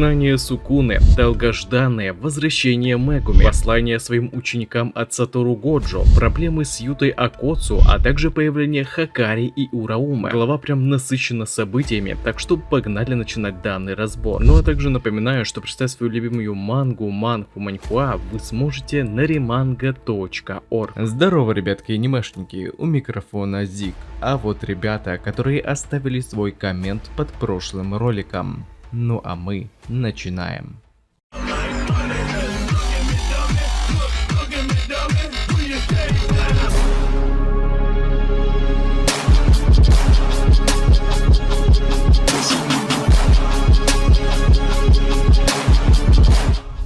Изгнание Сукуны, долгожданное возвращение Мегуми, послание своим ученикам от Сатору Годжо, проблемы с Ютой Акоцу, а также появление Хакари и Урауме. Глава прям насыщена событиями, так что погнали начинать данный разбор. Ну а также напоминаю, что прочитать свою любимую манху, манхуа вы сможете на remanga.org. Здорово, ребятки и анимешники, у микрофона Зик. А вот ребята, которые оставили свой коммент под прошлым роликом. Ну а мы начинаем.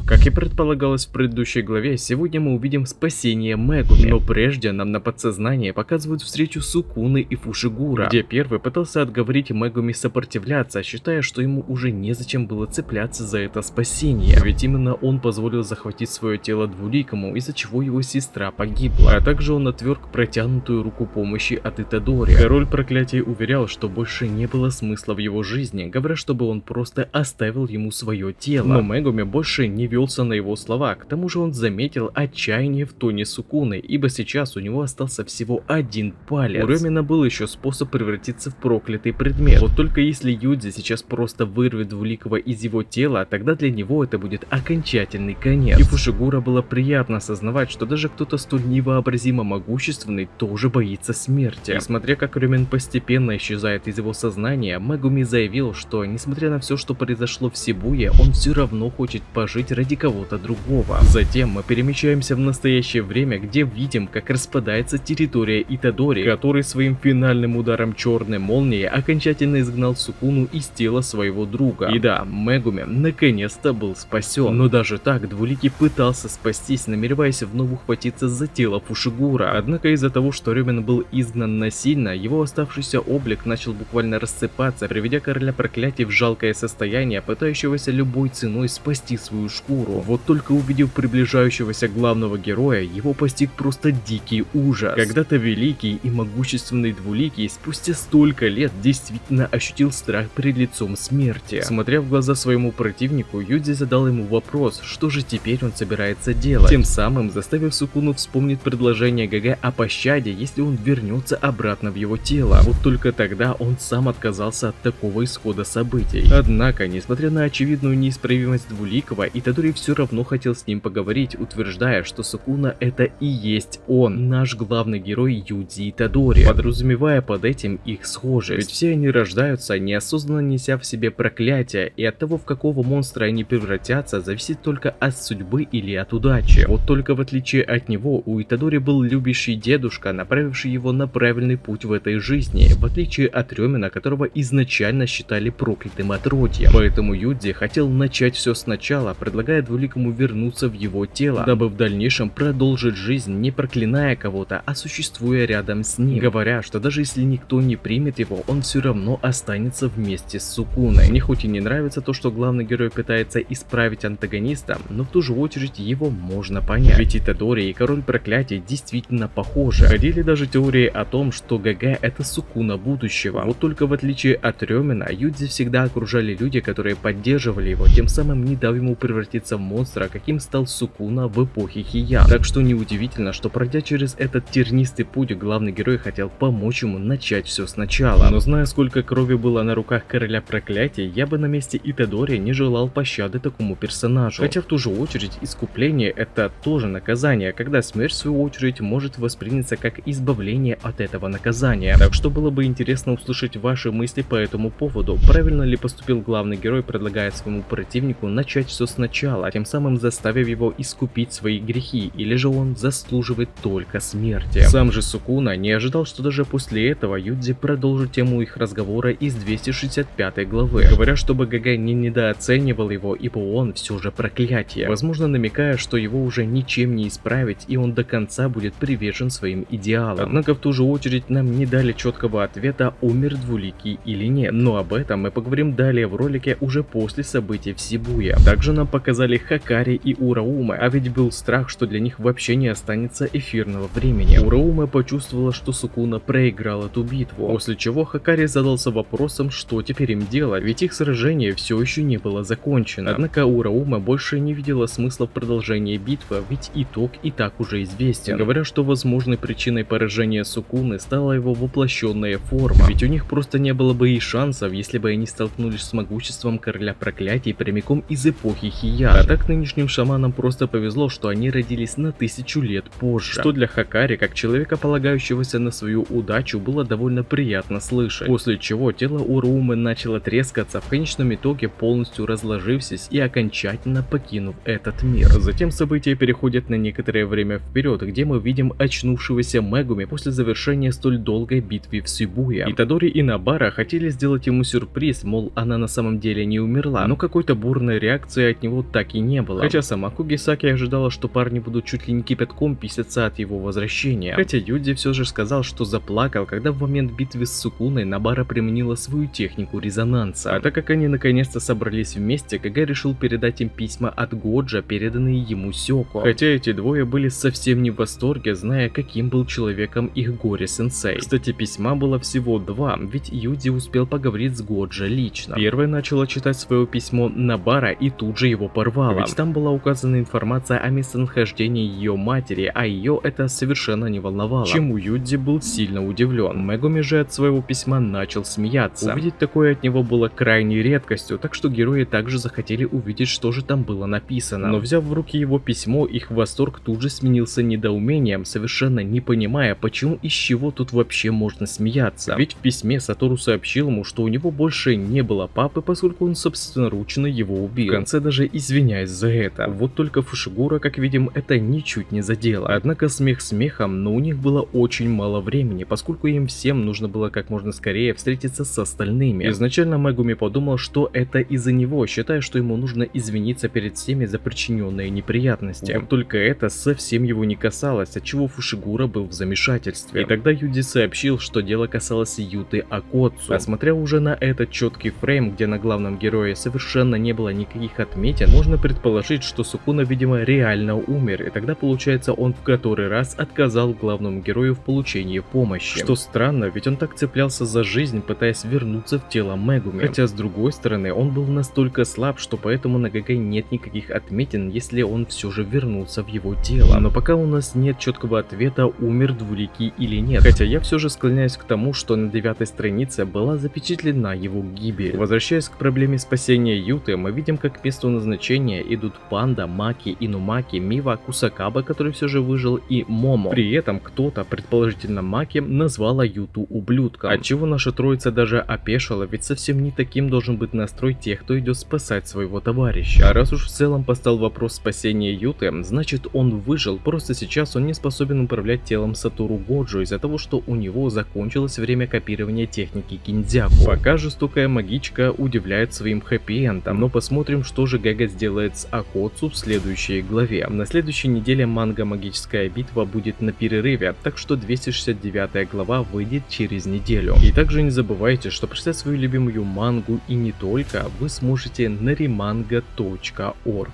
Как и предполагалось в предыдущей главе, сегодня мы увидим спасение Мегуми, но прежде нам на подсознание показывают встречу Сукуны и Фушигура, где первый пытался отговорить Мегуми сопротивляться, считая, что ему уже незачем было цепляться за это спасение, ведь именно он позволил захватить свое тело Двуликому, из-за чего его сестра погибла, а также он отверг протянутую руку помощи от Итадори. Король проклятий уверял, что больше не было смысла в его жизни, говоря, чтобы он просто оставил ему свое тело, но Мегуми больше не велся на его слова, к тому же он заметил отчаяние в тоне Сукуны, ибо сейчас у него остался всего один палец. У Рёмина был еще способ превратиться в проклятый предмет, вот только если Юдзи сейчас просто вырвет Двуликого из его тела, тогда для него это будет окончательный конец. И Фушигура было приятно осознавать, что даже кто-то столь невообразимо могущественный тоже боится смерти. И смотря как Рёмин постепенно исчезает из его сознания, Мегуми заявил, что несмотря на все, что произошло в Сибуе, он все равно хочет пожить ради кого-то другого. Затем мы перемещаемся в настоящее время, где видим, как распадается территория Итадори, который своим финальным ударом черной молнии окончательно изгнал Сукуну из тела своего друга. И да, Мегуми наконец-то был спасен. Но даже так Двуликий пытался спастись, намереваясь вновь ухватиться за тело Фушигура. Однако из-за того, что Рёмин был изгнан насильно, его оставшийся облик начал буквально рассыпаться, приведя короля проклятий в жалкое состояние, пытающегося любой ценой спасти свою шкуру. Вот только увидев приближающегося главного героя, его постиг просто дикий ужас. Когда-то великий и могущественный Двуликий спустя столько лет действительно ощутил страх перед лицом смерти. Смотря в глаза своему противнику, Юдзи задал ему вопрос, что же теперь он собирается делать, тем самым заставив Сукуну вспомнить предложение ГГ о пощаде, если он вернется обратно в его тело. Вот только тогда он сам отказался от такого исхода событий. Однако, несмотря на очевидную неисправимость Двуликого, Итадори все равно хотел с ним поговорить, утверждая, что Сукуна это и есть он, наш главный герой Юдзи Итадори, подразумевая под этим их схожесть. Ведь все они рождаются, неосознанно неся в себе проклятие, и от того, в какого монстра они превратятся, зависит только от судьбы или от удачи. Вот только в отличие от него, у Итадори был любящий дедушка, направивший его на правильный путь в этой жизни, в отличие от Рёмина, которого изначально считали проклятым отродьем. Поэтому Юдзи хотел начать все сначала, предлагая Двуликому вернуться в его тело, дабы в дальнейшем продолжить жизнь, не проклиная кого-то, а существуя рядом с ним, говоря, что даже если никто не примет его, он все равно останется вместе с Сукуной. Мне хоть и не нравится то, что главный герой пытается исправить антагониста, но в ту же очередь его можно понять, ведь Итадори и король проклятий действительно похожи. Ходили даже теории о том, что ГГ это Сукуна будущего. Вот только в отличие от Рёмина, Юдзи всегда окружали люди, которые поддерживали его, тем самым не дав ему превратиться в монстра, каким стал Сукуна в эпохе Хиян. Так что неудивительно, что пройдя через этот тернистый путь, главный герой хотел помочь ему начать все сначала. Но зная, сколько крови было на руках короля проклятий, я бы на месте Итадори не желал пощады такому персонажу. Хотя в ту же очередь искупление это тоже наказание, когда смерть в свою очередь может восприняться как избавление от этого наказания. Так что было бы интересно услышать ваши мысли по этому поводу. Правильно ли поступил главный герой, предлагая своему противнику начать все сначала, тем самым заставив его искупить свои грехи, или же он заслуживает только смерти. Сам же Сукуна не ожидал, что даже после этого Юдзи продолжит тему их разговора из 265 главы, говоря, чтобы ГГ не недооценивал его, ибо он все же проклятие, возможно намекая, что его уже ничем не исправить и он до конца будет привержен своим идеалам. Однако в ту же очередь нам не дали четкого ответа, умер Двуликий или нет, но об этом мы поговорим далее в ролике уже после событий в Сибуе. Также нам показали Хакари Хакари и Урауме, а ведь был страх, что для них вообще не останется эфирного времени. Урауме почувствовала, что Сукуна проиграл эту битву, после чего Хакари задался вопросом, что теперь им делать, ведь их сражение все еще не было закончено. Однако Урауме больше не видела смысла в продолжении битвы, ведь итог и так уже известен. Говоря, что возможной причиной поражения Сукуны стала его воплощенная форма, ведь у них просто не было бы и шансов, если бы они столкнулись с могуществом короля проклятий прямиком из эпохи Хияр. А так нынешним шаманам просто повезло, что они родились на 1000 лет позже, что для Хакари, как человека, полагающегося на свою удачу, было довольно приятно слышать. После чего тело Урауме начало трескаться, в конечном итоге полностью разложившись и окончательно покинув этот мир. Затем события переходят на некоторое время вперед, где мы видим очнувшегося Мегуми после завершения столь долгой битвы в Сибуя. Итадори и Набара хотели сделать ему сюрприз, мол, она на самом деле не умерла, но какой-то бурной реакции от него так и не было. Хотя сама Кугисаки ожидала, что парни будут чуть ли не кипятком писаться от его возвращения. Хотя Юдзи все же сказал, что заплакал, когда в момент битвы с Сукуной Набара применила свою технику резонанса. А так как они наконец-то собрались вместе, Кага решил передать им письма от Годжа, переданные ему Сёко. Хотя эти двое были совсем не в восторге, зная, каким был человеком их горе-сенсей. Кстати, письма было всего 2, ведь Юдзи успел поговорить с Годжа лично. Первая начала читать свое письмо Набара и тут же его порвала, ведь там была указана информация о местонахождении ее матери, а ее это совершенно не волновало, чему Юдзи был сильно удивлен. Мегуми же от своего письма начал смеяться. Увидеть такое от него было крайней редкостью, так что герои также захотели увидеть, что же там было написано. Но взяв в руки его письмо, их восторг тут же сменился недоумением, совершенно не понимая, почему и с чего тут вообще можно смеяться. Ведь в письме Сатору сообщил ему, что у него больше не было папы, поскольку он собственноручно его убил. В конце даже извиняясь за это. Вот только Фушигура, как видим, это ничуть не задело. Однако смех смехом, но у них было очень мало времени, поскольку им всем нужно было как можно скорее встретиться с остальными. Изначально Мегуми подумал, что это из-за него, считая, что ему нужно извиниться перед всеми за причиненные неприятности. Вот только это совсем его не касалось, отчего Фушигура был в замешательстве. И тогда Юдзи сообщил, что дело касалось Юты Акоцу. А смотря уже на этот четкий фрейм, где на главном герое совершенно не было никаких отметин, можно предположить, что Сукуна, видимо, реально умер, и тогда получается он в который раз отказал главному герою в получении помощи. Что странно, ведь он так цеплялся за жизнь, пытаясь вернуться в тело Мегуми. Хотя с другой стороны, он был настолько слаб, что поэтому на ГГ нет никаких отметин, если он все же вернулся в его тело. Но пока у нас нет четкого ответа, умер Двуликий или нет. Хотя я все же склоняюсь к тому, что на 9-й странице была запечатлена его гибель. Возвращаясь к проблеме спасения Юты, мы видим, как к месту назначения идут Панда, Маки, Инумаки, Мива, Кусакаба, который все же выжил, и Момо. При этом кто-то, предположительно Маки, назвала Юту ублюдком, отчего наша троица даже опешила, ведь совсем не таким должен быть настрой тех, кто идет спасать своего товарища. А раз уж в целом постал вопрос спасения Юты, значит он выжил, просто сейчас он не способен управлять телом Сатору Годжо из-за того, что у него закончилось время копирования техники Киндзяку. Пока жестокая магичка удивляет своим хэппи-эндом, но посмотрим, что же Гэга сделает с Акоцу в следующей главе. На следующей неделе манга «Магическая битва» будет на перерыве, так что 269 глава выйдет через неделю. И также не забывайте, что прочитать свою любимую мангу и не только вы сможете на remanga.org.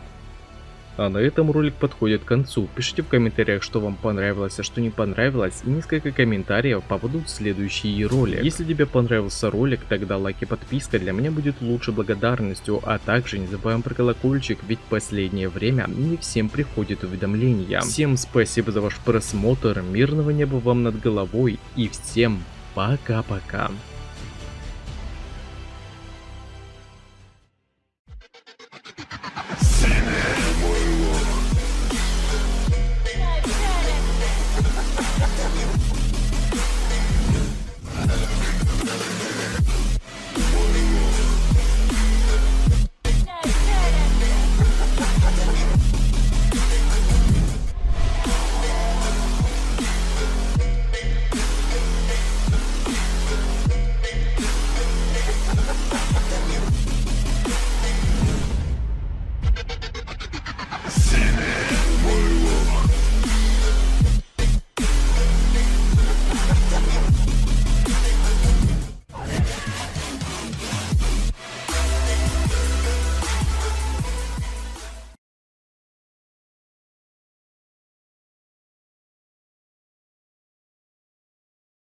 А на этом ролик подходит к концу. Пишите в комментариях, что вам понравилось, а что не понравилось, и несколько комментариев попадут в следующий ролик. Если тебе понравился ролик, тогда лайк и подписка для меня будет лучшей благодарностью, а также не забываем про колокольчик, ведь в последнее время не всем приходят уведомления. Всем спасибо за ваш просмотр, мирного неба вам над головой и всем пока-пока.